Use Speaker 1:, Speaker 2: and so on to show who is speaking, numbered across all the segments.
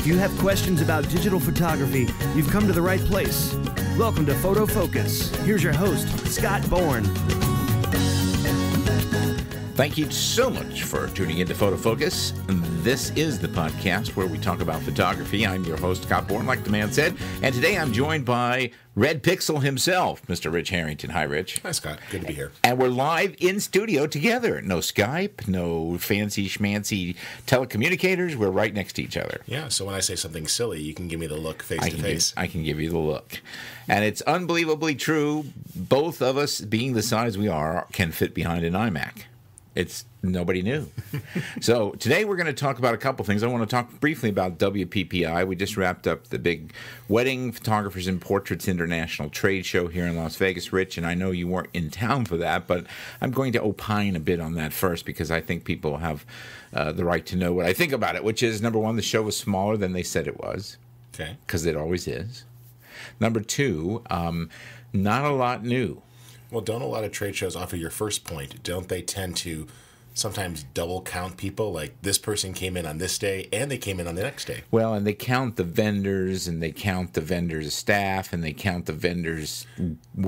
Speaker 1: If you have questions about digital photography, you've come to the right place. Welcome to Photofocus. Here's your host, Scott Bourne.
Speaker 2: Thank you so much for tuning into Photofocus. This is the podcast where we talk about photography. I'm your host, Scott Bourne, like the man said. And today I'm joined by Red Pixel himself, Mr. Rich Harrington. Hi, Rich.
Speaker 3: Hi, Scott. Good to be here.
Speaker 2: And we're live in studio together. No Skype, no fancy schmancy telecommunicators. We're right next to each other.
Speaker 3: Yeah, so when I say something silly, you can give me the look face to face.
Speaker 2: I can give you the look. And it's unbelievably true. Both of us, being the size we are, can fit behind an iMac. It's nobody knew. So today we're going to talk about a couple things. I want to talk briefly about WPPI. We just wrapped up the big Wedding Photographers and Portraits International Trade Show here in Las Vegas, Rich, and I know you weren't in town for that, but I'm going to opine a bit on that first because I think people have the right to know what I think about it, which is, number one, the show was smaller than they said it was.
Speaker 3: Okay.
Speaker 2: Because it always is. Number two, not a lot new.
Speaker 3: Well, don't a lot of trade shows offer your first point? Don't they tend to sometimes double count people? Like this person came in on this day and they came in on the next day.
Speaker 2: Well, and they count the vendors and they count the vendors' staff and they count the vendors'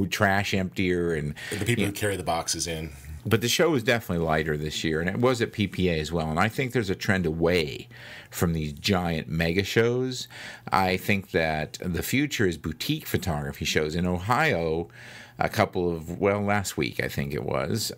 Speaker 2: trash emptier and
Speaker 3: the people who carry the boxes in.
Speaker 2: But the show was definitely lighter this year, and it was at PPA as well. And I think there's a trend away from these giant mega shows. I think that the future is boutique photography shows. In Ohio, last week, I think it was,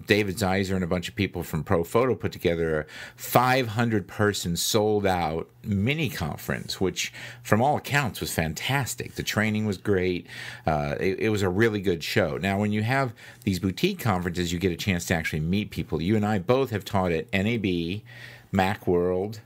Speaker 2: David Zeiser and a bunch of people from Pro Photo put together a 500-person sold-out mini-conference, which, from all accounts, was fantastic. The training was great. It was a really good show. Now, when you have these boutique conferences, you get a chance to actually meet people. You and I both have taught at NAB, Macworld,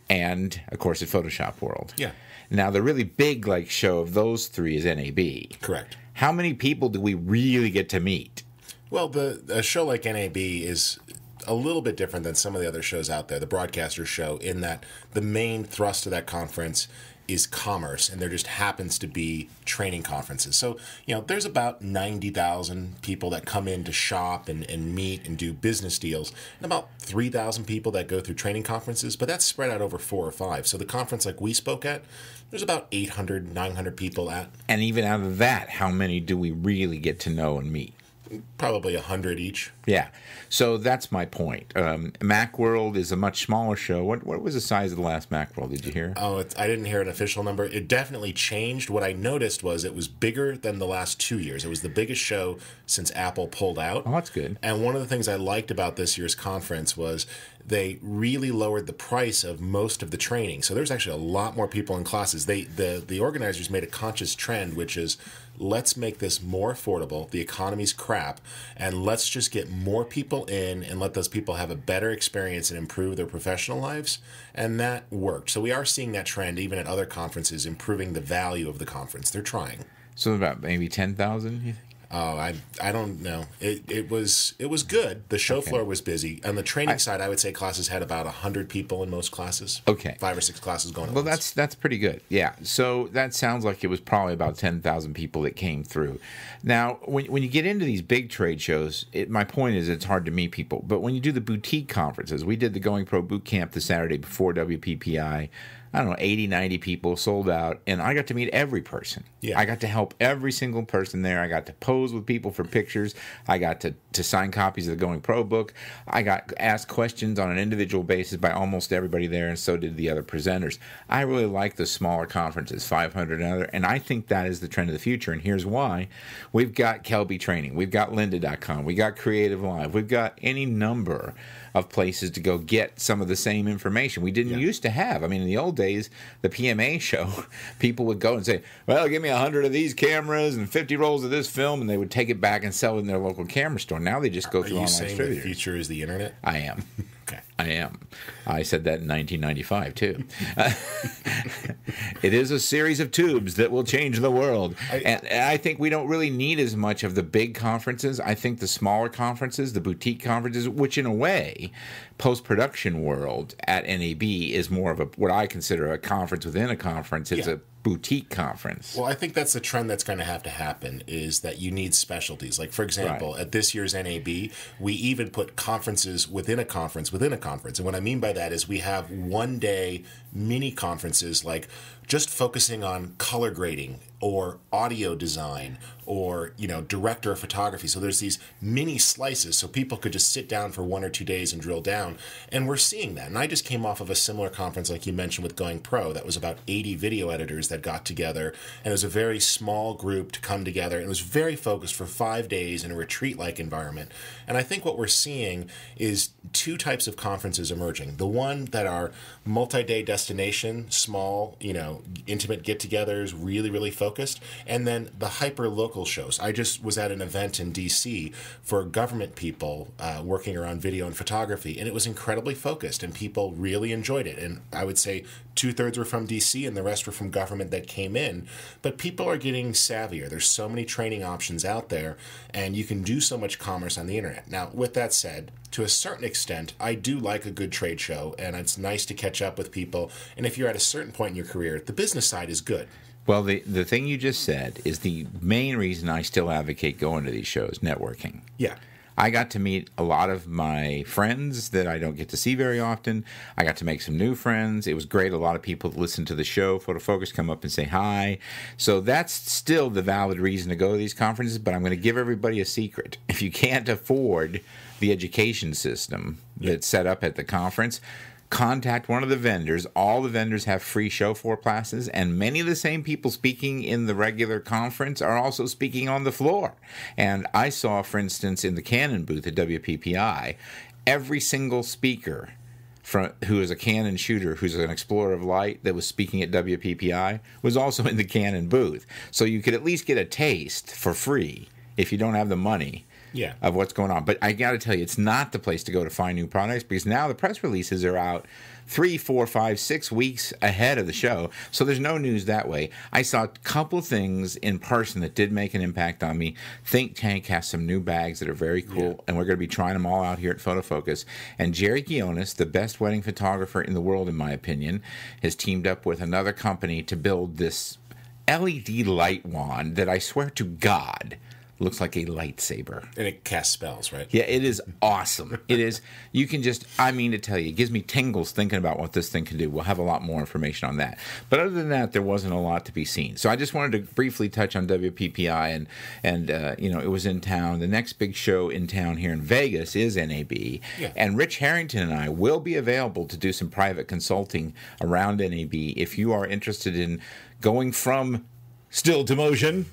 Speaker 2: and, of course, at Photoshop World.
Speaker 3: Yeah.
Speaker 2: Now, the really big show of those three is NAB.
Speaker 3: Correct.
Speaker 2: How many people do we really get to meet?
Speaker 3: Well, a show like NAB is a little bit different than some of the other shows out there, the broadcaster show, in that the main thrust of that conference is commerce, and there just happens to be training conferences. So, there's about 90,000 people that come in to shop and meet and do business deals, and about 3,000 people that go through training conferences, but that's spread out over 4 or 5. So the conference like we spoke at, there's about 800, 900 people at.
Speaker 2: And even out of that, how many do we really get to know and meet?
Speaker 3: Probably 100 each.
Speaker 2: Yeah. So that's my point. Macworld is a much smaller show. What was the size of the last Macworld? Did you hear?
Speaker 3: Oh, I didn't hear an official number. It definitely changed. What I noticed was it was bigger than the last 2 years. It was the biggest show since Apple pulled out.
Speaker 2: Oh, that's good.
Speaker 3: And one of the things I liked about this year's conference was they really lowered the price of most of the training. So there's actually a lot more people in classes. The organizers made a conscious trend, which is let's make this more affordable. The economy's crap, and let's just get more people in and let those people have a better experience and improve their professional lives. And that worked. So we are seeing that trend even at other conferences, improving the value of the conference. They're trying.
Speaker 2: So about maybe 10,000, you think?
Speaker 3: Oh, I don't know. It was good. The show floor was busy. On the training side, I would say classes had about 100 people in most classes.
Speaker 2: Okay.
Speaker 3: 5 or 6 classes going on.
Speaker 2: Well, that's pretty good. Yeah. So that sounds like it was probably about 10,000 people that came through. Now, when you get into these big trade shows, my point is it's hard to meet people. But when you do the boutique conferences, we did the Going Pro Boot Camp the Saturday before WPPI. I don't know, 80, 90 people sold out, and I got to meet every person.
Speaker 3: Yeah.
Speaker 2: I got to help every single person there. I got to pose with people for pictures. I got to sign copies of the Going Pro book. I got asked questions on an individual basis by almost everybody there, and so did the other presenters. I really like the smaller conferences, 500 and other, and I think that is the trend of the future, and here's why. We've got Kelby Training. We've got lynda.com. We got Creative Live. We've got any number of places to go get some of the same information we didn't used to have. I mean, in the old days, the PMA show, people would go and say, well, give me 100 of these cameras and 50 rolls of this film, and they would take it back and sell it in their local camera store. Now they just go through online distributors.
Speaker 3: Are you saying the future is the internet?
Speaker 2: I am.
Speaker 3: Okay.
Speaker 2: I am. I said that in 1995, too. It is a series of tubes that will change the world. And I think we don't really need as much of the big conferences. I think the smaller conferences, the boutique conferences, which in a way, post-production world at NAB is more of what I consider a conference within a conference. It's a boutique conference.
Speaker 3: Well, I think that's the trend that's going to happen, is that you need specialties. Like, for example, at this year's NAB, we even put conferences within a conference within a conference. And what I mean by that is we have one-day mini conferences, like just focusing on color grading or audio design or, director of photography. So there's these mini slices so people could just sit down for 1 or 2 days and drill down. And we're seeing that. And I just came off of a similar conference like you mentioned with Going Pro. That was about 80 video editors that got together. And it was a very small group to come together. And it was very focused for 5 days in a retreat-like environment. And I think what we're seeing is two types of conferences emerging. The one that are multi-day destination, small, intimate get-togethers, really, really focused. And then the hyper-local shows. I just was at an event in D.C. for government people working around video and photography, and it was incredibly focused, and people really enjoyed it. And I would say 2/3 were from D.C. and the rest were from government that came in. But people are getting savvier. There's so many training options out there, and you can do so much commerce on the internet. Now, with that said, to a certain extent, I do like a good trade show, and it's nice to catch up with people. And if you're at a certain point in your career, the business side is good.
Speaker 2: Well, the thing you just said is the main reason I still advocate going to these shows, networking.
Speaker 3: Yeah.
Speaker 2: I got to meet a lot of my friends that I don't get to see very often. I got to make some new friends. It was great. A lot of people that listen to the show, Photofocus, come up and say hi. So that's still the valid reason to go to these conferences, but I'm going to give everybody a secret. If you can't afford the education system that's set up at the conference, contact one of the vendors. All the vendors have free show floor passes, and many of the same people speaking in the regular conference are also speaking on the floor. And I saw, for instance, in the Canon booth at WPPI, every single speaker who is a Canon shooter, who's an explorer of light that was speaking at WPPI, was also in the Canon booth. So you could at least get a taste for free if you don't have the money.
Speaker 3: Yeah.
Speaker 2: Of what's going on. But I got to tell you, it's not the place to go to find new products, because now the press releases are out 3, 4, 5, 6 weeks ahead of the show. So there's no news that way. I saw a couple things in person that did make an impact on me. Think Tank has some new bags that are very cool, and we're going to be trying them all out here at Photofocus. And Jerry Gionis, the best wedding photographer in the world, in my opinion, has teamed up with another company to build this LED light wand that I swear to God looks like a lightsaber.
Speaker 3: And it casts spells, right?
Speaker 2: Yeah, it is awesome. It is. You can just, I mean to tell you, it gives me tingles thinking about what this thing can do. We'll have a lot more information on that. But other than that, there wasn't a lot to be seen. So I just wanted to briefly touch on WPPI, and it was in town. The next big show in town here in Vegas is NAB.
Speaker 3: Yeah.
Speaker 2: And Rich Harrington and I will be available to do some private consulting around NAB if you are interested in going from still to motion.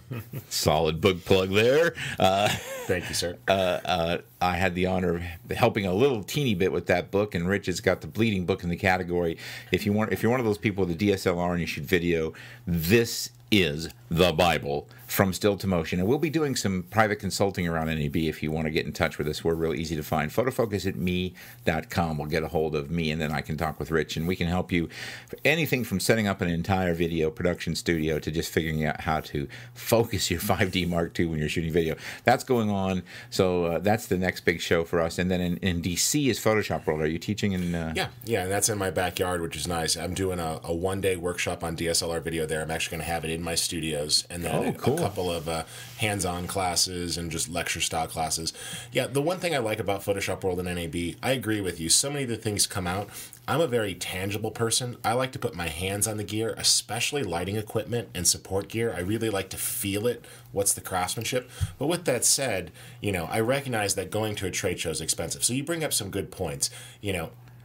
Speaker 2: Solid book plug there.
Speaker 3: Thank you, sir.
Speaker 2: I had the honor of helping a little teeny bit with that book, and Rich has got the bleeding book in the category. If you're one of those people with a DSLR and you shoot video, this is the Bible from still to motion. And we'll be doing some private consulting around NAB if you want to get in touch with us. We're real easy to find. Photofocus@me.com will get a hold of me, and then I can talk with Rich, and we can help you for anything from setting up an entire video production studio to just figuring out how to focus your 5D Mark II when you're shooting video. That's going on. So that's the next big show for us. And then in DC is Photoshop World. Are you teaching in?
Speaker 3: Yeah, and that's in my backyard, which is nice. I'm doing a one-day workshop on DSLR video there. I'm actually going to have it in my studios, and then a couple of hands-on classes and just lecture-style classes. Yeah, the one thing I like about Photoshop World and NAB, I agree with you. So many of the things come out. I'm a very tangible person. I like to put my hands on the gear, especially lighting equipment and support gear. I really like to feel it. What's the craftsmanship? But with that said, I recognize that going to a trade show is expensive. So you bring up some good points.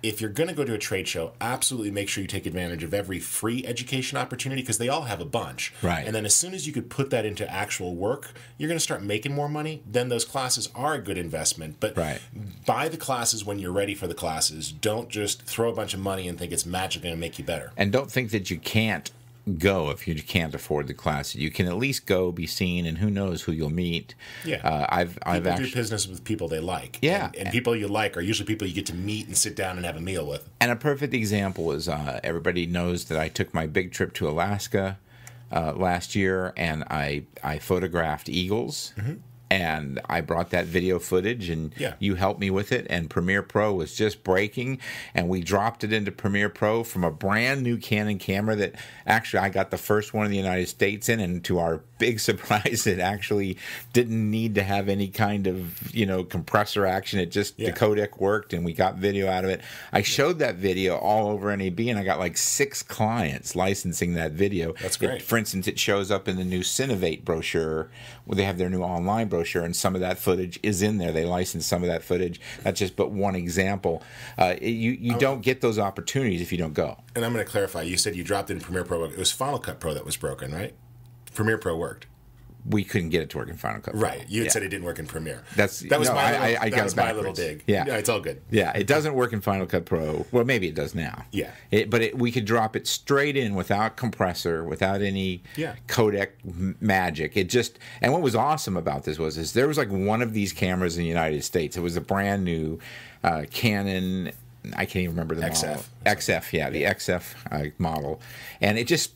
Speaker 3: If you're going to go to a trade show, absolutely make sure you take advantage of every free education opportunity, because they all have a bunch.
Speaker 2: Right.
Speaker 3: And then as soon as you could put that into actual work, you're going to start making more money. Then those classes are a good investment. But buy the classes when you're ready for the classes. Don't just throw a bunch of money and think it's magically going to make you better.
Speaker 2: And don't think that you can't go if you can't afford the class. You can at least go, be seen, and who knows who you'll meet.
Speaker 3: Yeah,
Speaker 2: I've actually
Speaker 3: do business with people they like.
Speaker 2: Yeah,
Speaker 3: and people you like are usually people you get to meet and sit down and have a meal with.
Speaker 2: And a perfect example is everybody knows that I took my big trip to Alaska last year, and I photographed eagles. Mm-hmm. and I brought that video footage, and
Speaker 3: Yeah.
Speaker 2: you helped me with it, and Premiere Pro was just breaking, and we dropped it into Premiere Pro from a brand new Canon camera that actually I got the first one in the United States in, and to our big surprise, it actually didn't need to have any kind of, compressor action. It just, the codec worked, and we got video out of it. I showed that video all over NAB, and I got like 6 clients licensing that video.
Speaker 3: That's great.
Speaker 2: For instance, it shows up in the new Cinovate brochure, where they have their new online brochure, and some of that footage is in there. They license some of that footage. That's just but one example. You don't get those opportunities if you don't go.
Speaker 3: And I'm going to clarify. You said you dropped in Premiere Pro. It was Final Cut Pro that was broken, right? Premiere Pro worked.
Speaker 2: We couldn't get it to work in Final Cut Pro.
Speaker 3: Right. You had said it didn't work in Premiere.
Speaker 2: That was
Speaker 3: my little dig.
Speaker 2: Yeah.
Speaker 3: It's all good.
Speaker 2: Yeah, it doesn't work in Final Cut Pro. Well, maybe it does now.
Speaker 3: Yeah.
Speaker 2: But we could drop it straight in without compressor, without any codec magic. And what was awesome about this is there was like one of these cameras in the United States. It was a brand new Canon. I can't even remember the model. XF, the XF model. And it just,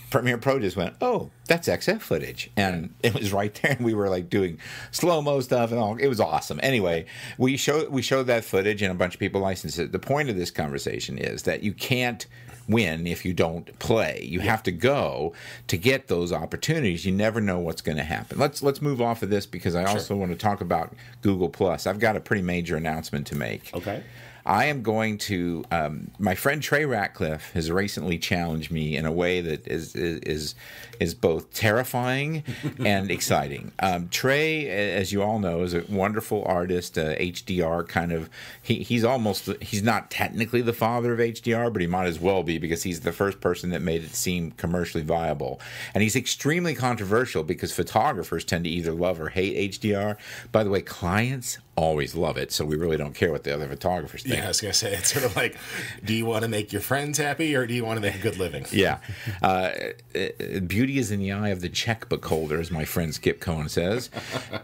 Speaker 2: Premiere Pro just went, oh, that's XF footage. And it was right there, and we were like doing slow-mo stuff and all. It was awesome. Anyway, we showed that footage, and a bunch of people licensed it. The point of this conversation is that you can't win if you don't play. You have to go to get those opportunities. You never know what's going to happen. Let's move off of this, because I also want to talk about Google Plus. I've got a pretty major announcement to make.
Speaker 3: Okay.
Speaker 2: I am going to. My friend Trey Ratcliffe has recently challenged me in a way that is both terrifying and exciting. Trey, as you all know, is a wonderful artist, HDR kind of. He's not technically the father of HDR, but he might as well be, because he's the first person that made it seem commercially viable. And he's extremely controversial, because photographers tend to either love or hate HDR. By the way, clients always love it, so we really don't care what the other photographers think.
Speaker 3: Yeah, I was going to say, it's sort of like, do you want to make your friends happy, or do you want to make a good living?
Speaker 2: Yeah. Beauty is in the eye of the checkbook holder, as my friend Skip Cohen says.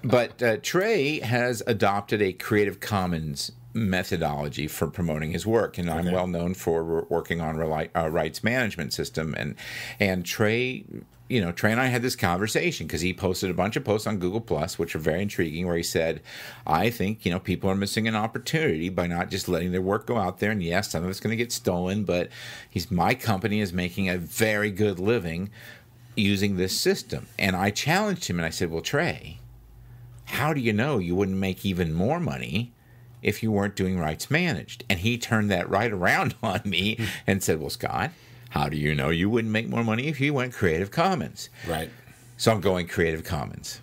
Speaker 2: But Trey has adopted a Creative Commons methodology for promoting his work, and I'm well known for working on rights management system. And Trey... Trey and I had this conversation because he posted a bunch of posts on Google Plus, which are very intriguing, where he said, I think, people are missing an opportunity by not just letting their work go out there. And yes, some of it's going to get stolen, but my company is making a very good living using this system. And I challenged him, and I said, well, Trey, how do you know you wouldn't make even more money if you weren't doing rights managed? And he turned that right around on me and said, well, Scott, how do you know you wouldn't make more money if you went Creative Commons?
Speaker 3: Right.
Speaker 2: So I'm going Creative Commons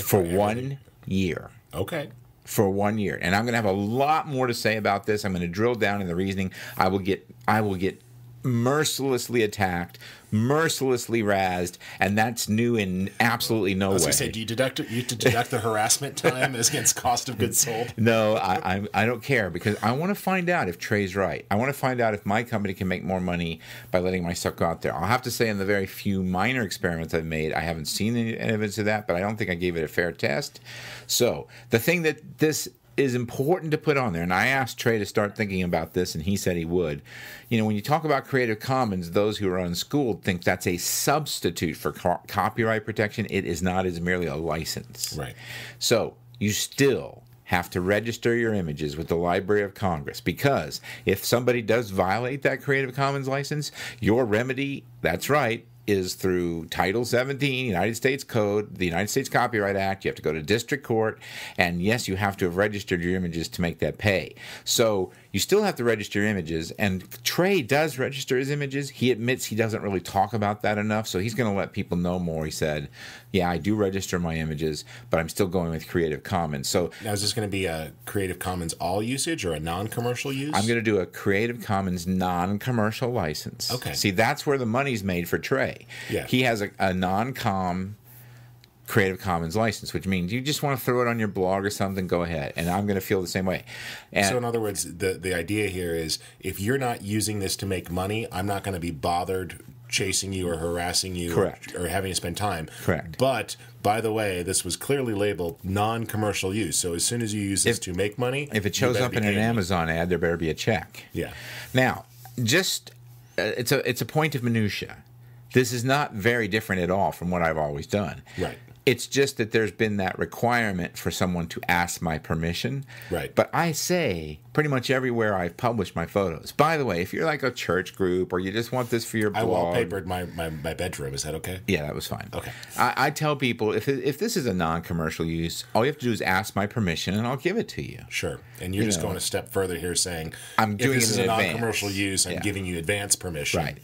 Speaker 2: for 1 year.
Speaker 3: Okay.
Speaker 2: For 1 year. And I'm going to have a lot more to say about this. I'm going to drill down in the reasoning. I will get mercilessly attacked, mercilessly razzed, and that's new in absolutely no way.
Speaker 3: I was going to say, do you deduct the harassment time as against cost of goods sold?
Speaker 2: No, I don't care, because I want to find out if Trey's right. I want to find out if my company can make more money by letting my stuff go out there. I'll have to say, in the very few minor experiments I've made, I haven't seen any evidence of that, but I don't think I gave it a fair test. So the thing that this is important to put on there, and I asked Trey to start thinking about this, and he said he would. When you talk about Creative Commons, those who are unschooled think that's a substitute for copyright protection. It is not. It's merely a license.
Speaker 3: Right.
Speaker 2: So you still have to register your images with the Library of Congress, because if somebody does violate that Creative Commons license, your remedy, that's right, is through Title 17, United States Code, the United States Copyright Act. You have to go to district court, and yes, you have to have registered your images to make that pay. So you still have to register your images, and Trey does register his images. He admits he doesn't really talk about that enough, so he's going to let people know more. He said, yeah, I do register my images, but I'm still going with Creative Commons. So
Speaker 3: now, is this going to be a Creative Commons all usage or a non-commercial use?
Speaker 2: I'm going to do a Creative Commons non-commercial license.
Speaker 3: Okay.
Speaker 2: See, that's where the money's made for Trey.
Speaker 3: Yeah.
Speaker 2: He has a non-com Creative Commons license, which means you just want to throw it on your blog or something, go ahead. And I'm going to feel the same way. And
Speaker 3: so in other words, the idea here is, if you're not using this to make money, I'm not going to be bothered chasing you or harassing you.
Speaker 2: Correct.
Speaker 3: Or having to spend time.
Speaker 2: Correct.
Speaker 3: But, by the way, this was clearly labeled non-commercial use. So as soon as you use this to make money,
Speaker 2: if it shows up in an Amazon ad, there better be a check.
Speaker 3: Yeah.
Speaker 2: Now, just it's a point of minutia. This is not very different at all from what I've always done.
Speaker 3: Right.
Speaker 2: It's just that there's been that requirement for someone to ask my permission.
Speaker 3: Right.
Speaker 2: But I say pretty much everywhere I've published my photos. By the way, if you're like a church group or you just want this for your blog.
Speaker 3: I wallpapered my bedroom. Is that okay?
Speaker 2: Yeah, that was fine.
Speaker 3: Okay.
Speaker 2: I tell people, if this is a non-commercial use, all you have to do is ask my permission and I'll give it to you.
Speaker 3: Sure. And you're just going a step further here saying,
Speaker 2: I'm doing
Speaker 3: if this
Speaker 2: it in
Speaker 3: is a
Speaker 2: advance.
Speaker 3: non-commercial use, I'm giving you advance permission.
Speaker 2: Right.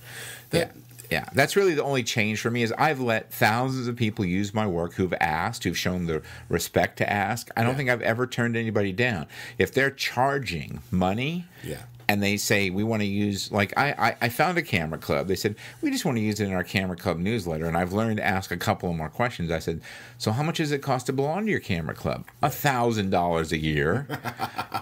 Speaker 2: Yeah, that's really the only change for me is I've let thousands of people use my work who've asked, who've shown the respect to ask. I don't think I've ever turned anybody down. If they're charging money and they say, we want to use, like I found a camera club. They said, we just want to use it in our camera club newsletter. And I've learned to ask a couple of more questions. I said, so how much does it cost to belong to your camera club? $1,000 a year.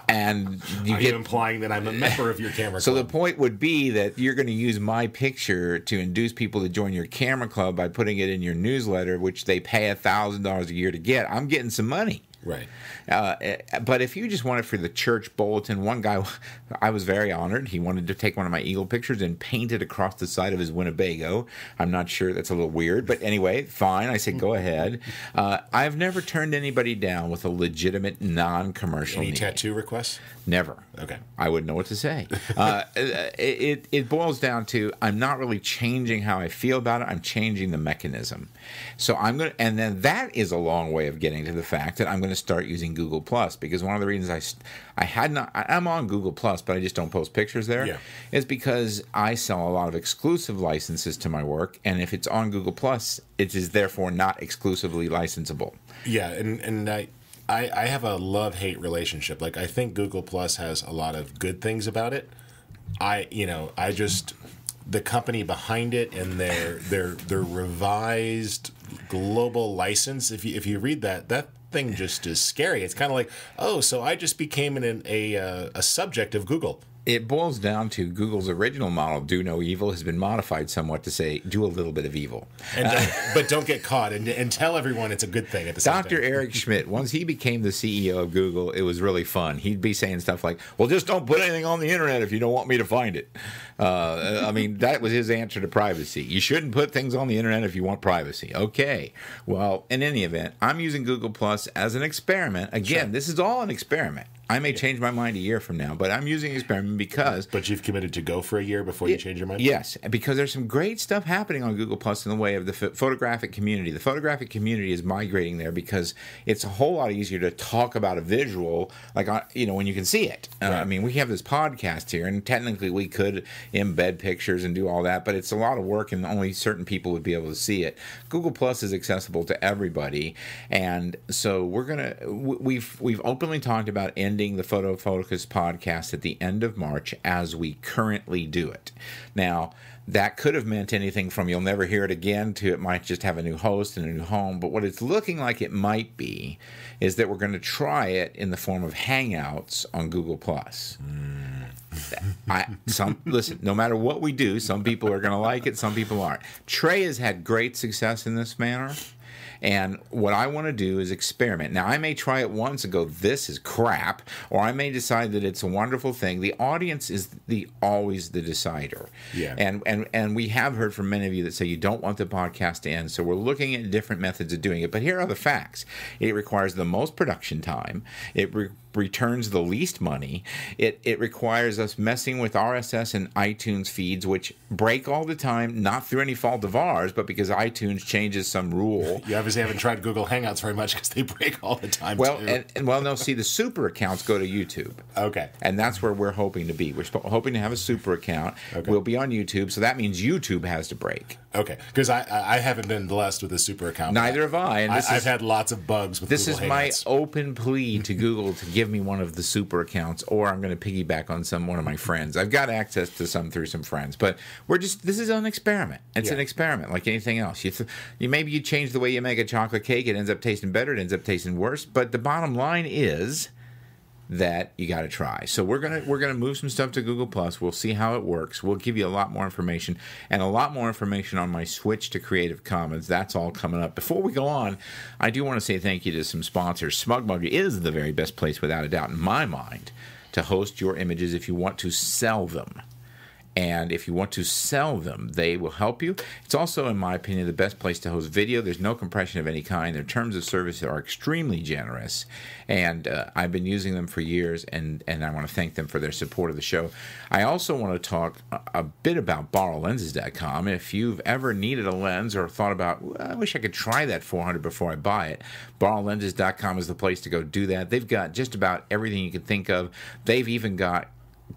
Speaker 2: And
Speaker 3: Are you implying that I'm a member of your camera club?
Speaker 2: So the point would be that you're going to use my picture to induce people to join your camera club by putting it in your newsletter, which they pay $1,000 a year to get. I'm getting some money.
Speaker 3: Right.
Speaker 2: But if you just want it for the church bulletin, one guy, I was very honored. He wanted to take one of my eagle pictures and paint it across the side of his Winnebago. I'm not sure, that's a little weird, but anyway, fine. I said, go ahead. I've never turned anybody down with a legitimate non-commercial
Speaker 3: Any
Speaker 2: need.
Speaker 3: tattoo requests?
Speaker 2: Never.
Speaker 3: Okay.
Speaker 2: I wouldn't know what to say. It boils down to I'm not really changing how I feel about it. I'm changing the mechanism. So I'm going to, and then that is a long way of getting to the fact that I'm going to start using Google Plus, because one of the reasons I'm on Google Plus, but I just don't post pictures there, is because I sell a lot of exclusive licenses to my work, and if it's on Google Plus, it is therefore not exclusively licensable. Yeah,
Speaker 3: and I have a love-hate relationship. Like, I think Google Plus has a lot of good things about it. I just the company behind it and their revised global license. If you read that thing just is scary. It's kind of like, oh, so I just became a subject of Google.
Speaker 2: It boils down to Google's original model, do no evil, has been modified somewhat to say, do a little bit of evil.
Speaker 3: But don't get caught, and tell everyone it's a good thing at the same time.
Speaker 2: Dr. Eric Schmidt, once he became the CEO of Google, it was really fun. He'd be saying stuff like, well, just don't put anything on the internet if you don't want me to find it. I mean, that was his answer to privacy. You shouldn't put things on the internet if you want privacy. Okay. Well, in any event, I'm using Google Plus as an experiment. Again, This is all an experiment. I may change my mind a year from now, but I'm using experiment because...
Speaker 3: But you've committed to go for a year before you change your mind?
Speaker 2: Yes, because there's some great stuff happening on Google Plus in the way of the photographic community. The photographic community is migrating there because it's a whole lot easier to talk about a visual, like, when you can see it. Right. I mean, we have this podcast here, and technically we could embed pictures and do all that, but it's a lot of work, and only certain people would be able to see it. Google Plus is accessible to everybody, and so we've openly talked about ending the Photofocus podcast at the end of March as we currently do it. Now, that could have meant anything from you'll never hear it again to it might just have a new host and a new home, but what it's looking like it might be is that we're going to try it in the form of Hangouts on Google+. Listen, no matter what we do, some people are going to like it, some people aren't. Trey has had great success in this manner. And what I want to do is experiment. Now, I may try it once and go, this is crap, or I may decide that it's a wonderful thing. The audience is always the decider.
Speaker 3: Yeah.
Speaker 2: And we have heard from many of you that say you don't want the podcast to end, so we're looking at different methods of doing it. But here are the facts. It requires the most production time. It returns the least money. It requires us messing with RSS and iTunes feeds, which break all the time, not through any fault of ours, but because iTunes changes some rule.
Speaker 3: You obviously haven't tried Google Hangouts very much because they break all the time,
Speaker 2: well,
Speaker 3: too.
Speaker 2: No, see, the super accounts go to YouTube.
Speaker 3: Okay.
Speaker 2: And that's where we're hoping to be. We're hoping to have a super account.
Speaker 3: Okay.
Speaker 2: We'll be on YouTube, so that means YouTube has to break.
Speaker 3: Okay, because I haven't been blessed with a super account.
Speaker 2: Neither have I. And
Speaker 3: I've had lots of bugs with Google Hangouts. This is
Speaker 2: my open plea to Google to give me one of the super accounts, or I'm going to piggyback on one of my friends. I've got access to some through some friends, but this is an experiment. It's an experiment like anything else. Maybe you change the way you make a chocolate cake, it ends up tasting better, it ends up tasting worse, but the bottom line is that you got to try. So we're gonna move some stuff to Google Plus. We'll see how it works. We'll give you a lot more information and a lot more information on my switch to Creative Commons. That's all coming up. Before we go on, I do want to say thank you to some sponsors. SmugMug is the very best place, without a doubt, in my mind, to host your images if you want to sell them. And if you want to sell them, they will help you. It's also, in my opinion, the best place to host video. There's no compression of any kind. Their terms of service are extremely generous. And I've been using them for years, and I want to thank them for their support of the show. I also want to talk a bit about borrowlenses.com. If you've ever needed a lens or thought about, well, I wish I could try that 400 before I buy it, borrowlenses.com is the place to go do that. They've got just about everything you can think of. They've even got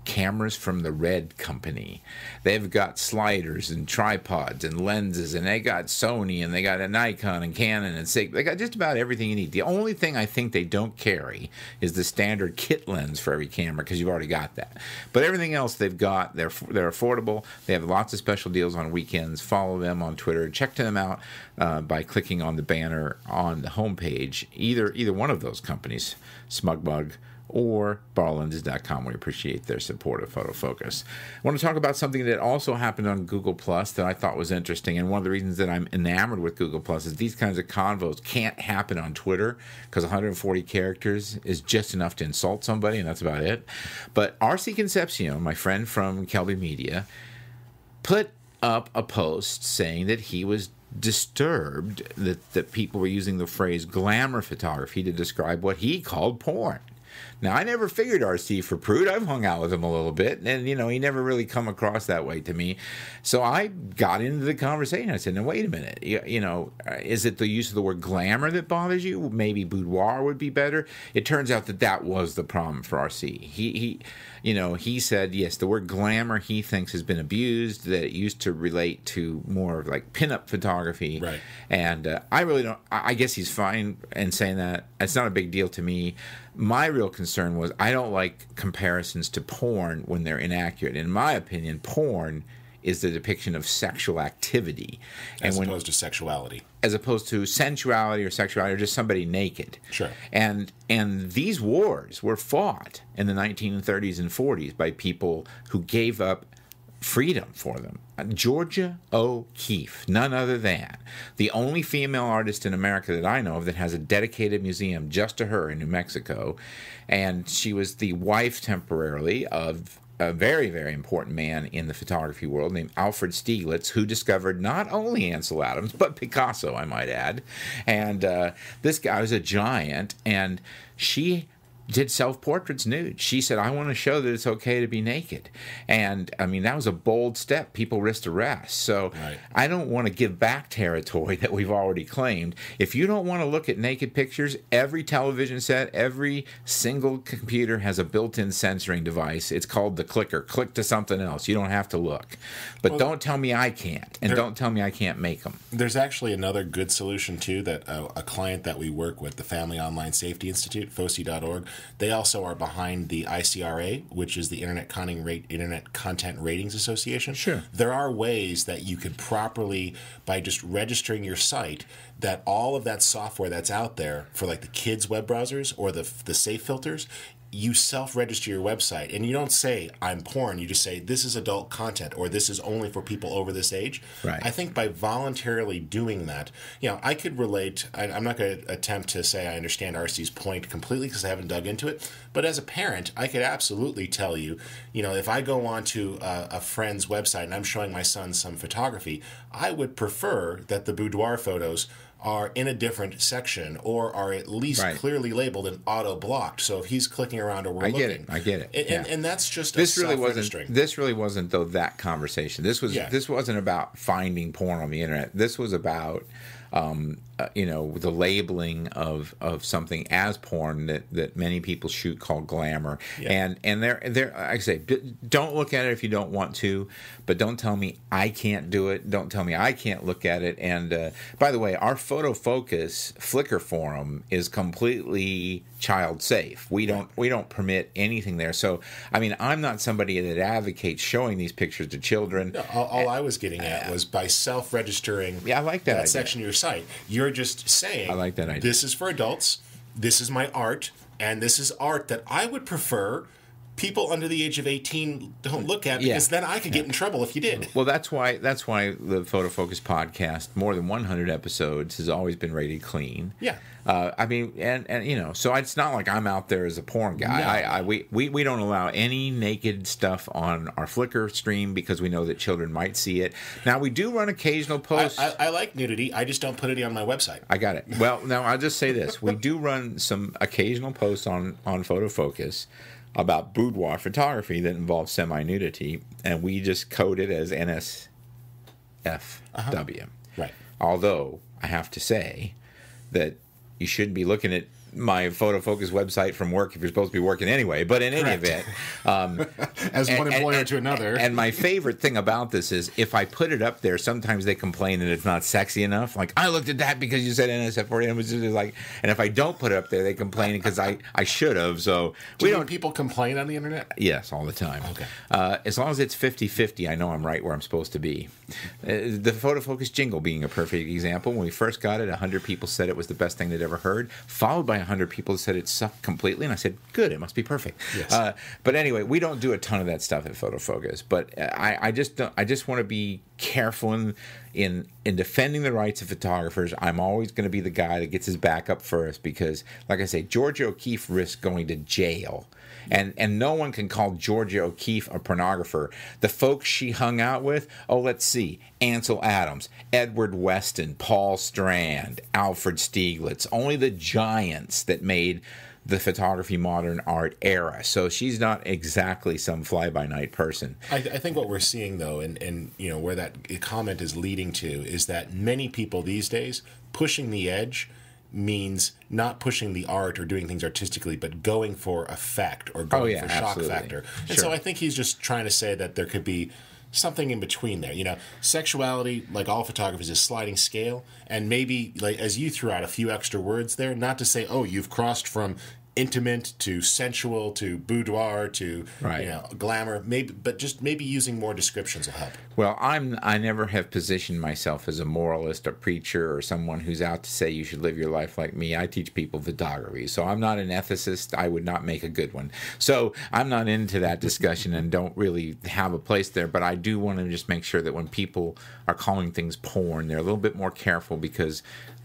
Speaker 2: cameras from the Red Company. They've got sliders and tripods and lenses, and they got Sony, and they got a Nikon and Canon and Sig. They got just about everything you need. The only thing I think they don't carry is the standard kit lens for every camera, because you've already got that. But everything else they've got. They're affordable. They have lots of special deals on weekends. Follow them on Twitter. Check them out by clicking on the banner on the homepage. Either one of those companies, SmugMug or borrowlenses.com. We appreciate their support of Photofocus. I want to talk about something that also happened on Google Plus that I thought was interesting, and one of the reasons that I'm enamored with Google Plus is these kinds of convos can't happen on Twitter, because 140 characters is just enough to insult somebody, and that's about it. But R.C. Concepcion, my friend from Kelby Media, put up a post saying that he was disturbed that people were using the phrase glamour photography to describe what he called porn. Now, I never figured RC for prude. I've hung out with him a little bit, and, he never really come across that way to me. So I got into the conversation. I said, now, wait a minute. Is it the use of the word glamour that bothers you? Maybe boudoir would be better. It turns out that was the problem for RC. He said, yes, the word glamour he thinks has been abused, that it used to relate to more of like pinup photography.
Speaker 3: Right.
Speaker 2: And I really don't, I guess he's fine in saying that. It's not a big deal to me. My real concern was I don't like comparisons to porn when they're inaccurate. In my opinion, porn is the depiction of sexual activity.
Speaker 3: As opposed to sexuality.
Speaker 2: As opposed to sensuality or sexuality or just somebody naked.
Speaker 3: Sure.
Speaker 2: And these wars were fought in the 1930s and 40s by people who gave up freedom for them. Georgia O'Keeffe, none other than the only female artist in America that I know of that has a dedicated museum just to her in New Mexico. And she was the wife temporarily of a very, very important man in the photography world named Alfred Stieglitz, who discovered not only Ansel Adams, but Picasso, I might add. And this guy was a giant, and she did self-portraits nude. She said, I want to show that it's okay to be naked. And, that was a bold step. People risked arrest. So right. I don't want to give back territory that we've already claimed. If you don't want to look at naked pictures, every television set, every single computer has a built-in censoring device. It's called the clicker. Click to something else. You don't have to look. But don't tell me I can't. And don't tell me I can't make them. There's
Speaker 3: actually another good solution, too, that a client that we work with, the Family Online Safety Institute, FOSI.org, they also are behind the ICRA, which is the Internet Content Ratings Association.
Speaker 2: Sure.
Speaker 3: There are ways that you can properly, by just registering your site, that all of that software that's out there for like the kids' web browsers or the safe filters, you self-register your website, and you don't say, I'm porn. You just say, this is adult content, or this is only for people over this age.
Speaker 2: Right.
Speaker 3: I think by voluntarily doing that, I could relate. I'm not going to attempt to say I understand RC's point completely because I haven't dug into it. But as a parent, I could absolutely tell you, if I go onto a friend's website and I'm showing my son some photography, I would prefer that the boudoir photos are in a different section or are at least clearly labeled and auto-blocked. So if he's clicking around or we're looking.
Speaker 2: I get it.
Speaker 3: And that's just
Speaker 2: this really wasn't though that conversation. This wasn't about finding porn on the internet. This was about the labeling of something as porn that many people shoot called glamour. Yeah. And they're like I say, don't look at it if you don't want to, but don't tell me I can't do it. Don't tell me I can't look at it. And by the way, our Photofocus Flickr forum is completely child safe. We don't permit anything there. So I'm not somebody that advocates showing these pictures to children.
Speaker 3: No, all I was getting at was by self-registering
Speaker 2: I like that
Speaker 3: section of your site, you're just saying,
Speaker 2: I like that idea.
Speaker 3: This is for adults, this is my art, and this is art that I would prefer people under the age of 18 don't look at, because then I could get in trouble if you did.
Speaker 2: Well, that's why the Photofocus podcast, more than 100 episodes, has always been rated clean.
Speaker 3: Yeah.
Speaker 2: I mean, and you know, so it's not like I'm out there as a porn guy.
Speaker 3: No.
Speaker 2: We don't allow any naked stuff on our Flickr stream because we know that children might see it. Now, we do run occasional posts.
Speaker 3: I like nudity. I just don't put it on my website.
Speaker 2: I got it. Well, now I'll just say this: we do run some occasional posts on Photofocus about boudoir photography that involves semi-nudity, and we just code it as NSFW.
Speaker 3: Right.
Speaker 2: Although I have to say that you shouldn't be looking at my Photofocus website from work if you're supposed to be working anyway. But in any event,
Speaker 3: as one employer to another.
Speaker 2: And my favorite thing about this is if I put it up there, sometimes they complain that it's not sexy enough. Like, I looked at that because you said NSF40, and it was just like. And if I don't put it up there, they complain because I should have. So
Speaker 3: do people complain on the internet?
Speaker 2: Yes, all the time.
Speaker 3: Okay.
Speaker 2: As long as it's 50-50, I know I'm right where I'm supposed to be. The Photofocus jingle being a perfect example. When we first got it, 100 people said it was the best thing they'd ever heard, followed by 100 people said it sucked completely, and I said, good, it must be perfect.
Speaker 3: Yes.
Speaker 2: But anyway, we don't do a ton of that stuff at Photofocus, but I just want to be careful in defending the rights of photographers. I'm always going to be the guy that gets his back up first because, like I say, Georgia O'Keeffe risks going to jail. And no one can call Georgia O'Keeffe a pornographer. The folks she hung out with, let's see, Ansel Adams, Edward Weston, Paul Strand, Alfred Stieglitz, only the giants that made the photography modern art era. So she's not exactly some fly-by-night person.
Speaker 3: I think what we're seeing, though, and you know where that comment is leading to, is that many people these days pushing the edge means not pushing the art or doing things artistically, but going for effect or going for shock factor. And so I think he's just trying to say that there could be something in between there. You know, sexuality, like all photographers, is sliding scale, and maybe, like as you threw out a few extra words there, not to say, oh, you've crossed from intimate to sensual to boudoir to glamour, maybe, but just maybe using more descriptions will help.
Speaker 2: Well, I never have positioned myself as a moralist, a preacher, or someone who's out to say you should live your life like me. I teach people photography, so I'm not an ethicist. I would not make a good one. So I'm not into that discussion and don't really have a place there, but I do want to just make sure that when people are calling things porn, they're a little bit more careful because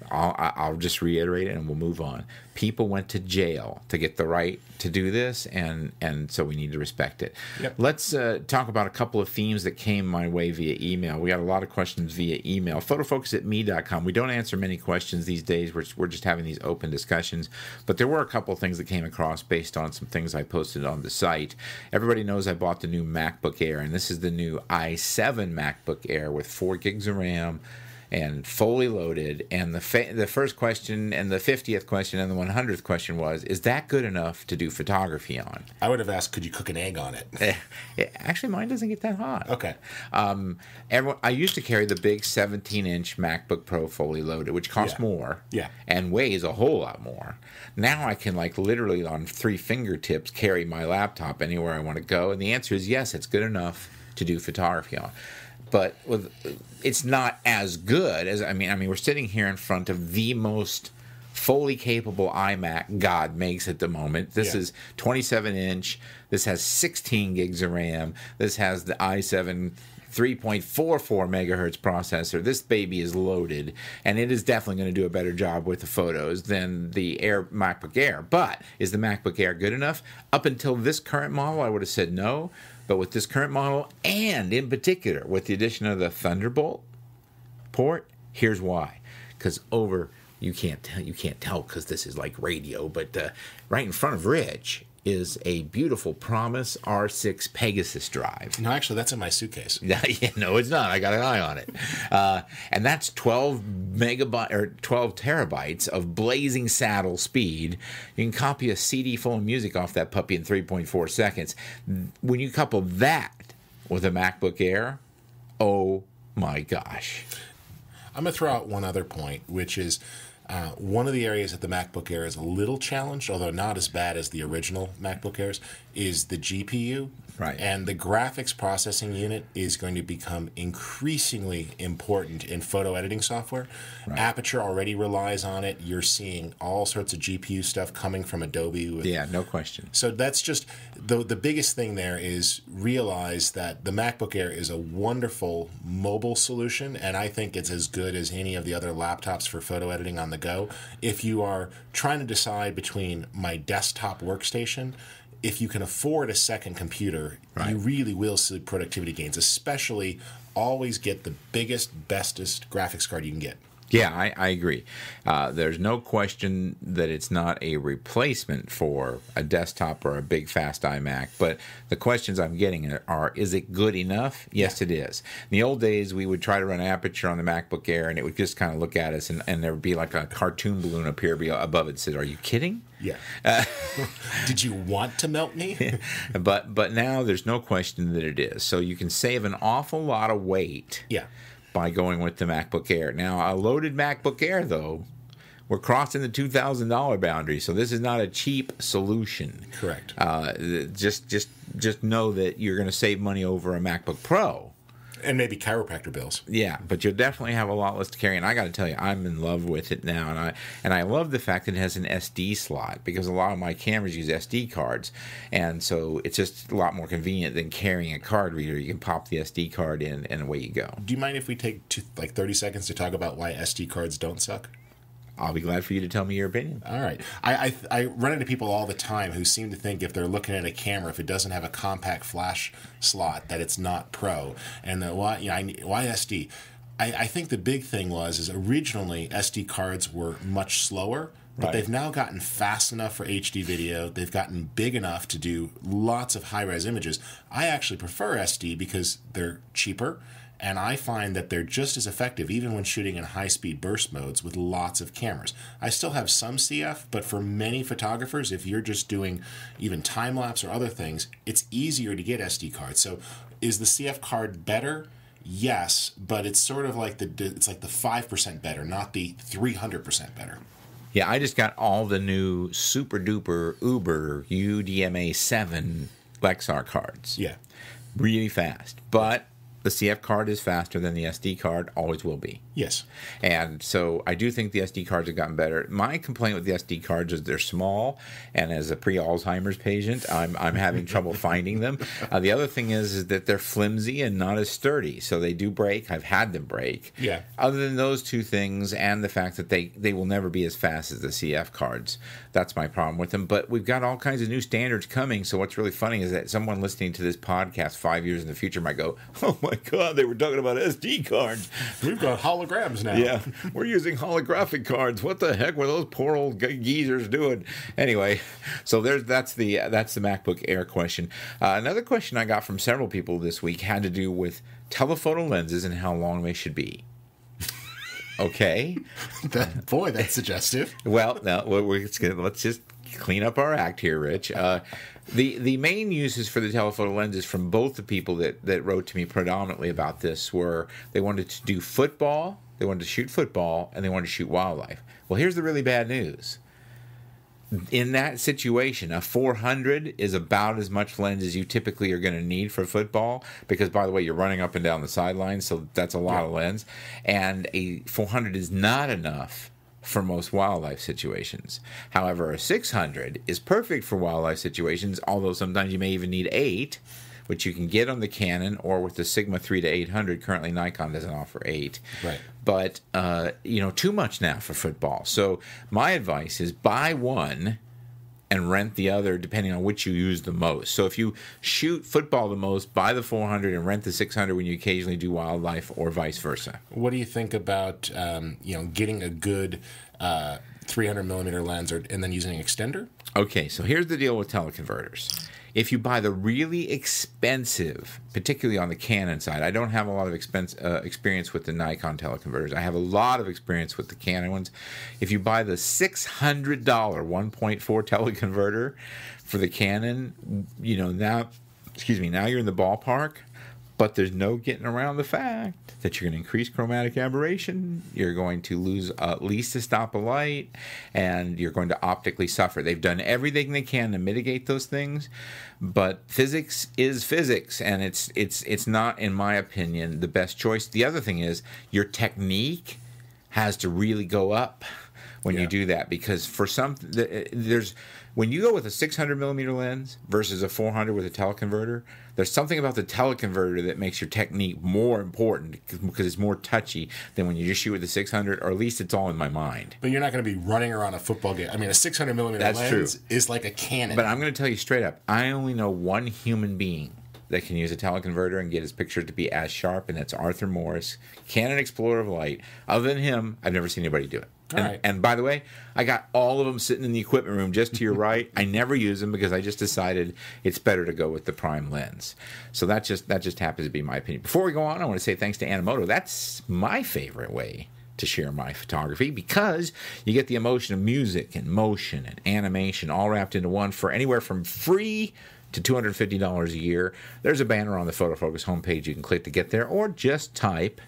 Speaker 2: I'll just reiterate it and we'll move on. People went to jail to get the right to do this, and so we need to respect it.
Speaker 3: Yep.
Speaker 2: Let's talk about a couple of themes that came my way via email. We got a lot of questions via email. Photofocus@me.com. We don't answer many questions these days. We're just having these open discussions. But there were a couple of things that came across based on some things I posted on the site. Everybody knows I bought the new MacBook Air, and this is the new i7 MacBook Air with 4 gigs of RAM and fully loaded. And the first question and the 50th question and the 100th question was, is that good enough to do photography on?
Speaker 3: I would have asked, could you cook an egg on it?
Speaker 2: Actually, mine doesn't get that hot.
Speaker 3: Okay.
Speaker 2: I used to carry the big 17-inch MacBook Pro fully loaded, which costs more and weighs a whole lot more. Now I can, like, literally on 3 fingertips carry my laptop anywhere I want to go. And the answer is yes, it's good enough to do photography on. But it's not as good as, I mean, we're sitting here in front of the most fully capable iMac God makes at the moment. This is 27-inch. This has 16 gigs of RAM. This has the i7 3.44 megahertz processor. This baby is loaded, and it is definitely going to do a better job with the photos than the MacBook Air. But is the MacBook Air good enough? Up until this current model, I would have said no. But with this current model, and in particular with the addition of the Thunderbolt port, here's why. Because you can't tell because this is like radio, but right in front of Rich is a beautiful Promise R6 Pegasus drive.
Speaker 3: No, actually, that's in my suitcase.
Speaker 2: No, it's not. I got an eye on it. And that's 12 terabytes of blazing saddle speed. You can copy a CD full of music off that puppy in 3.4 seconds. When you couple that with a MacBook Air, oh my gosh.
Speaker 3: I'm going to throw out one other point, which is One of the areas that the MacBook Air is a little challenged, although not as bad as the original MacBook Airs, is the GPU.
Speaker 2: Right.
Speaker 3: And the graphics processing unit is going to become increasingly important in photo editing software.
Speaker 2: Right.
Speaker 3: Aperture already relies on it. You're seeing all sorts of GPU stuff coming from Adobe.
Speaker 2: Yeah, no question.
Speaker 3: So that's just the biggest thing there is realize that the MacBook Air is a wonderful mobile solution, and I think it's as good as any of the other laptops for photo editing on the go. If you are trying to decide between my desktop workstation, if you can afford a second computer,
Speaker 2: right,
Speaker 3: you really will see productivity gains, especially always get the biggest, bestest graphics card you can get.
Speaker 2: Yeah, I agree. There's no question that it's not a replacement for a desktop or a big, fast iMac. But the questions I'm getting are, is it good enough? Yes, it is. In the old days, we would try to run Aperture on the MacBook Air, and it would just kind of look at us, and there would be like a cartoon balloon appear above it that says, "Are you kidding?"
Speaker 3: Yeah. Did you want to melt me?
Speaker 2: But now there's no question that it is. So you can save an awful lot of weight.
Speaker 3: Yeah.
Speaker 2: By going with the MacBook Air. Now, a loaded MacBook Air, though, we're crossing the $2,000 boundary, so this is not a cheap solution.
Speaker 3: Correct.
Speaker 2: Just know that you're going to save money over a MacBook Pro.
Speaker 3: And maybe chiropractor bills.
Speaker 2: Yeah, but you'll definitely have a lot less to carry. And I got to tell you, I'm in love with it now, and I love the fact that it has an SD slot, because a lot of my cameras use SD cards, and so it's just a lot more convenient than carrying a card reader. You can pop the SD card in, and away you go.
Speaker 3: Do you mind if we take 30 seconds to talk about why SD cards don't suck?
Speaker 2: I'll be glad for you to tell me your opinion.
Speaker 3: All right. I run into people all the time who seem to think if they're looking at a camera, if it doesn't have a compact flash slot, that it's not pro. And why SD? I think the big thing is originally SD cards were much slower, but they've now gotten fast enough for HD video. They've gotten big enough to do lots of high-res images. I actually prefer SD because they're cheaper, and I find that they're just as effective even when shooting in high-speed burst modes with lots of cameras. I still have some CF, but for many photographers, if you're just doing even time-lapse or other things, it's easier to get SD cards. So is the CF card better? Yes, but it's sort of like the 5% better, not the 300% better.
Speaker 2: Yeah, I just got all the new super duper Uber UDMA 7 Lexar cards.
Speaker 3: Yeah.
Speaker 2: Really fast. But the CF card is faster than the SD card, always will be.
Speaker 3: Yes.
Speaker 2: And so I do think the SD cards have gotten better. My complaint with the SD cards is they're small, and as a pre-Alzheimer's patient, I'm having trouble finding them. The other thing is that they're flimsy and not as sturdy, so they do break. I've had them break.
Speaker 3: Yeah.
Speaker 2: Other than those two things and the fact that they will never be as fast as the CF cards, that's my problem with them. But we've got all kinds of new standards coming, so what's really funny is that someone listening to this podcast 5 years in the future might go, "Oh my God, they were talking about SD cards.
Speaker 3: We've got holograms now."
Speaker 2: Yeah, we're using holographic cards. What the heck were those poor old geezers doing? Anyway, so that's the MacBook Air question. Another question I got from several people this week had to do with telephoto lenses and how long they should be. Okay.
Speaker 3: That's suggestive.
Speaker 2: Well, now let's just clean up our act here, Rich. The main uses for the telephoto lenses from both the people that wrote to me predominantly about this were they wanted to do football, they wanted to shoot football, and they wanted to shoot wildlife. Well, here's the really bad news. In that situation, a 400 is about as much lens as you typically are going to need for football because, by the way, you're running up and down the sidelines, so that's a lot of lens. And a 400 is not enough for most wildlife situations. However, a 600 is perfect for wildlife situations, although sometimes you may even need 8, which you can get on the Canon or with the Sigma 3 to 800. Currently, Nikon doesn't offer 8.
Speaker 3: Right.
Speaker 2: But, too much now for football. So my advice is buy one and rent the other depending on which you use the most. So if you shoot football the most, buy the 400 and rent the 600 when you occasionally do wildlife or vice versa.
Speaker 3: What do you think about, getting a good 300 millimeter lens and then using an extender?
Speaker 2: Okay, so here's the deal with teleconverters. If you buy the really expensive, particularly on the Canon side, I don't have a lot of experience with the Nikon teleconverters. I have a lot of experience with the Canon ones. If you buy the $600 1.4 teleconverter for the Canon, now you're in the ballpark. But there's no getting around the fact that you're going to increase chromatic aberration, you're going to lose at least a stop of light, and you're going to optically suffer. They've done everything they can to mitigate those things, but physics is physics, and it's not, in my opinion, the best choice. The other thing is your technique has to really go up when you do that, because for some, when you go with a 600 millimeter lens versus a 400 with a teleconverter, there's something about the teleconverter that makes your technique more important because it's more touchy than when you just shoot with the 600, or at least it's all in my mind.
Speaker 3: But you're not going to be running around a football game. I mean, a 600 millimeter lens is like a cannon.
Speaker 2: But I'm going to tell you straight up, I only know one human being that can use a teleconverter and get his picture to be as sharp, and that's Arthur Morris, Canon Explorer of Light. Other than him, I've never seen anybody do it. And by the way, I got all of them sitting in the equipment room just to your right. I never use them because I just decided it's better to go with the prime lens. So that just happens to be my opinion. Before we go on, I want to say thanks to Animoto. That's my favorite way to share my photography, because you get the emotion of music and motion and animation all wrapped into one for anywhere from free to $250 a year. There's a banner on the Photofocus homepage you can click to get there, or just type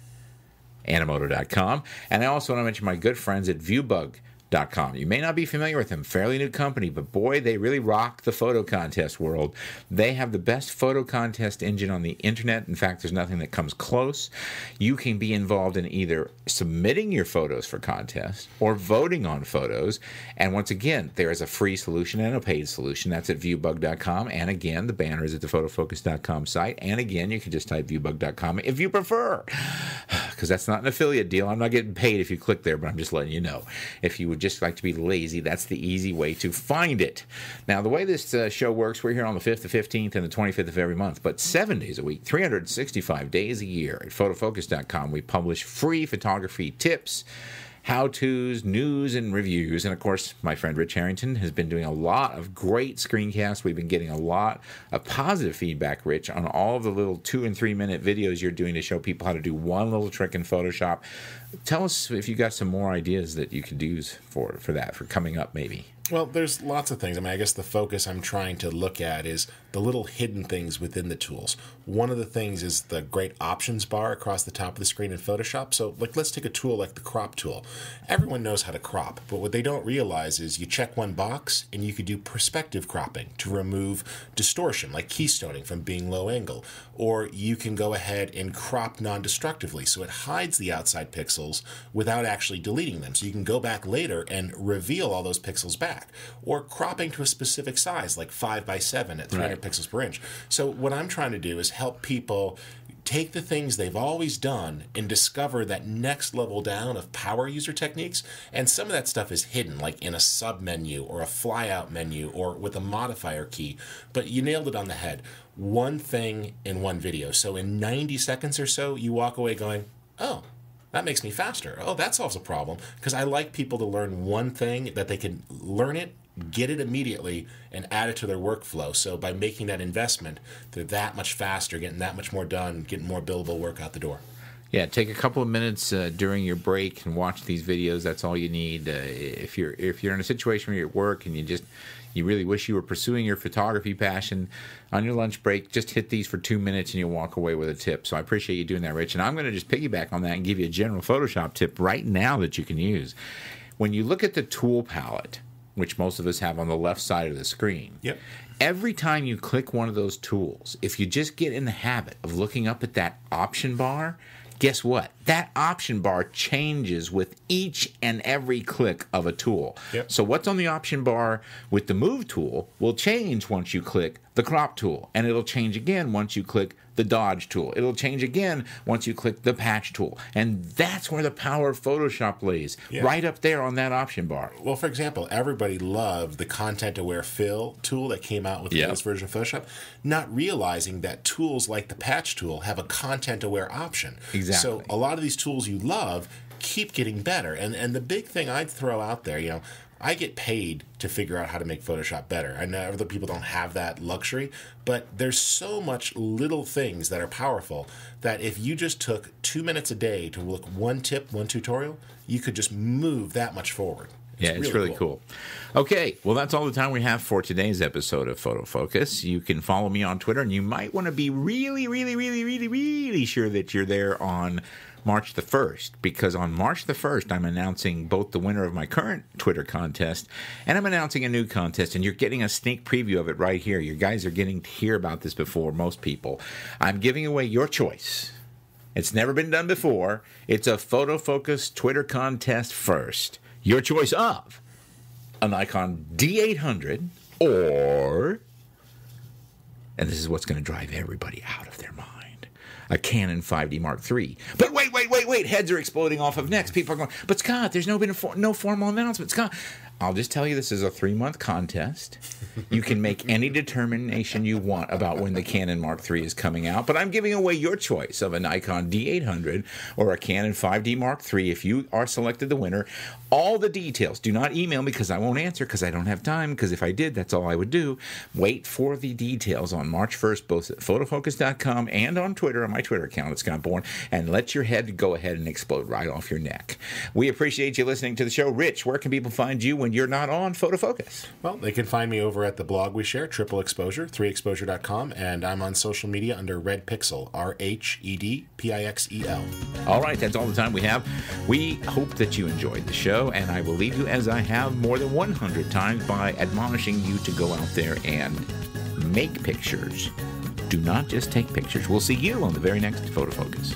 Speaker 2: Animoto.com. And I also want to mention my good friends at ViewBug.com. You may not be familiar with them, fairly new company, but boy, they really rock the photo contest world. They have the best photo contest engine on the internet. In fact, there's nothing that comes close. You can be involved in either submitting your photos for contests or voting on photos. And once again, there is a free solution and a paid solution. That's at viewbug.com. And again, the banner is at the photofocus.com site. And again, you can just type viewbug.com if you prefer, because that's not an affiliate deal. I'm not getting paid if you click there, but I'm just letting you know. If you would just like to be lazy, that's the easy way to find it. Now, the way this show works, we're here on the 5th, the 15th, and the 25th of every month, but 7 days a week, 365 days a year at photofocus.com. We publish free photography tips, how-tos, news, and reviews. And, of course, my friend Rich Harrington has been doing a lot of great screencasts. We've been getting a lot of positive feedback, Rich, on all of the little 2- and 3-minute videos you're doing to show people how to do one little trick in Photoshop. Tell us if you got some more ideas that you could use for that, for coming up maybe.
Speaker 3: Well, there's lots of things. I mean, I guess the focus I'm trying to look at is the little hidden things within the tools. One of the things is the great options bar across the top of the screen in Photoshop. So, let's take a tool like the crop tool. Everyone knows how to crop, but what they don't realize is you check one box and you could do perspective cropping to remove distortion, like keystoning from being low angle. Or you can go ahead and crop non-destructively, so it hides the outside pixels without actually deleting them. So you can go back later and reveal all those pixels back. Or cropping to a specific size, like 5x7 at 300 pixels per inch. So what I'm trying to do is help people take the things they've always done and discover that next level down of power user techniques. And some of that stuff is hidden, like in a sub menu or a flyout menu or with a modifier key. But you nailed it on the head. One thing in one video. So in 90 seconds or so, you walk away going, oh, that makes me faster. Oh, that solves a problem. Because I like people to learn one thing that they can learn it, get it immediately, and add it to their workflow. So by making that investment, they're that much faster, getting that much more done, getting more billable work out the door.
Speaker 2: Yeah, take a couple of minutes during your break and watch these videos. That's all you need. If you're in a situation where you're at work and you really wish you were pursuing your photography passion, on your lunch break, just hit these for 2 minutes and you'll walk away with a tip. So I appreciate you doing that, Rich. And I'm going to just piggyback on that and give you a general Photoshop tip right now that you can use. When you look at the tool palette, which most of us have on the left side of the screen, every time you click one of those tools, if you just get in the habit of looking up at that option bar, guess what? That option bar changes with each and every click of a tool. So what's on the option bar with the Move tool will change once you click the Crop tool, and it'll change again once you click the Dodge tool. It'll change again once you click the Patch tool. And that's where the power of Photoshop lays, right up there on that option bar.
Speaker 3: Well, for example, everybody loved the Content-Aware Fill tool that came out with the latest version of Photoshop, not realizing that tools like the Patch tool have a Content-Aware option. So a lot of these tools you love keep getting better. And the big thing I'd throw out there, I get paid to figure out how to make Photoshop better. I know other people don't have that luxury, but there's so much little things that are powerful that if you just took 2 minutes a day to look one tip, one tutorial, you could just move that much forward.
Speaker 2: Yeah, it's really cool. Okay, well, that's all the time we have for today's episode of Photofocus. You can follow me on Twitter, and you might want to be really sure that you're there on March the 1st, because on March the 1st, I'm announcing both the winner of my current Twitter contest, and I'm announcing a new contest, and you're getting a sneak preview of it right here. You guys are getting to hear about this before most people. I'm giving away your choice. It's never been done before. It's a Photofocus Twitter contest first. Your choice of a Nikon D800 or, and this is what's going to drive everybody out of their mind, a Canon 5D Mark III. But wait, heads are exploding off of necks. People are going, but Scott, there's no formal announcement. Scott, I'll just tell you, this is a 3-month contest. You can make any determination you want about when the Canon Mark III is coming out, but I'm giving away your choice of a Nikon D800 or a Canon 5D Mark III if you are selected the winner. All the details. Do not email me because I won't answer because I don't have time, because if I did, that's all I would do. Wait for the details on March 1st, both at photofocus.com and on Twitter, on my Twitter account at Scott Bourne, and let your head go ahead and explode right off your neck. We appreciate you listening to the show. Rich, where can people find you when you're not on Photofocus?
Speaker 3: Well, they can find me over at the blog we share, Triple Exposure, 3exposure.com, and I'm on social media under Red Pixel, RHEDPIXEL.
Speaker 2: All right, that's all the time we have. We hope that you enjoyed the show, and I will leave you, as I have more than 100 times, by admonishing you to go out there and make pictures. Do not just take pictures. We'll see you on the very next Photofocus.